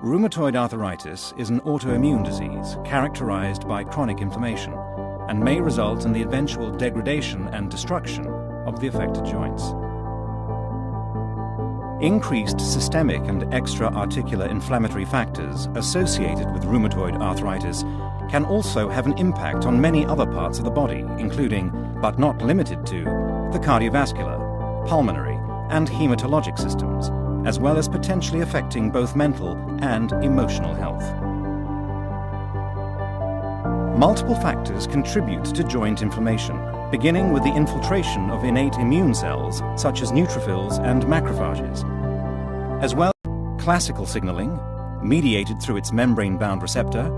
Rheumatoid arthritis is an autoimmune disease characterized by chronic inflammation and may result in the eventual degradation and destruction of the affected joints. Increased systemic and extra-articular inflammatory factors associated with rheumatoid arthritis can also have an impact on many other parts of the body, including, but not limited to, the cardiovascular, pulmonary, and hematologic systems, as well as potentially affecting both mental and emotional health. Multiple factors contribute to joint inflammation, beginning with the infiltration of innate immune cells such as neutrophils and macrophages, as well as classical signaling, mediated through its membrane-bound receptor,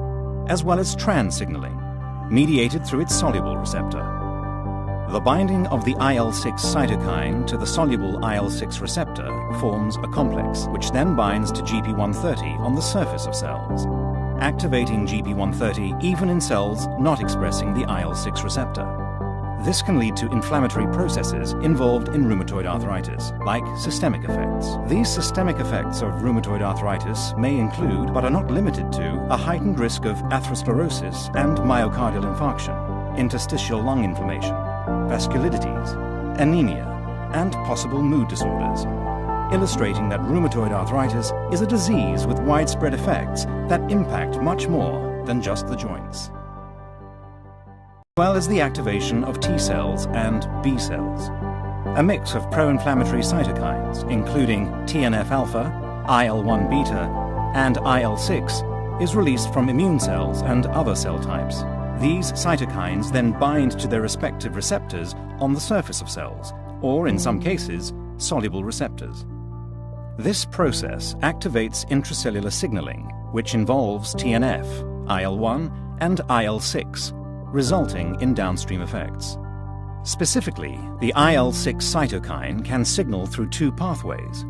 as well as trans signaling, mediated through its soluble receptor. The binding of the IL-6 cytokine to the soluble IL-6 receptor forms a complex, which then binds to GP130 on the surface of cells, activating GP130 even in cells not expressing the IL-6 receptor. This can lead to inflammatory processes involved in rheumatoid arthritis, like systemic effects. These systemic effects of rheumatoid arthritis may include, but are not limited to, a heightened risk of atherosclerosis and myocardial infarction, interstitial lung inflammation, vasculitis, anemia, and possible mood disorders, illustrating that rheumatoid arthritis is a disease with widespread effects that impact much more than just the joints, as well as the activation of T cells and B cells. A mix of pro-inflammatory cytokines, including TNF-alpha, IL-1 beta, and IL-6, is released from immune cells and other cell types. These cytokines then bind to their respective receptors on the surface of cells, or in some cases, soluble receptors. This process activates intracellular signaling, which involves TNF, IL-1, and IL-6, resulting in downstream effects. Specifically, the IL-6 cytokine can signal through two pathways: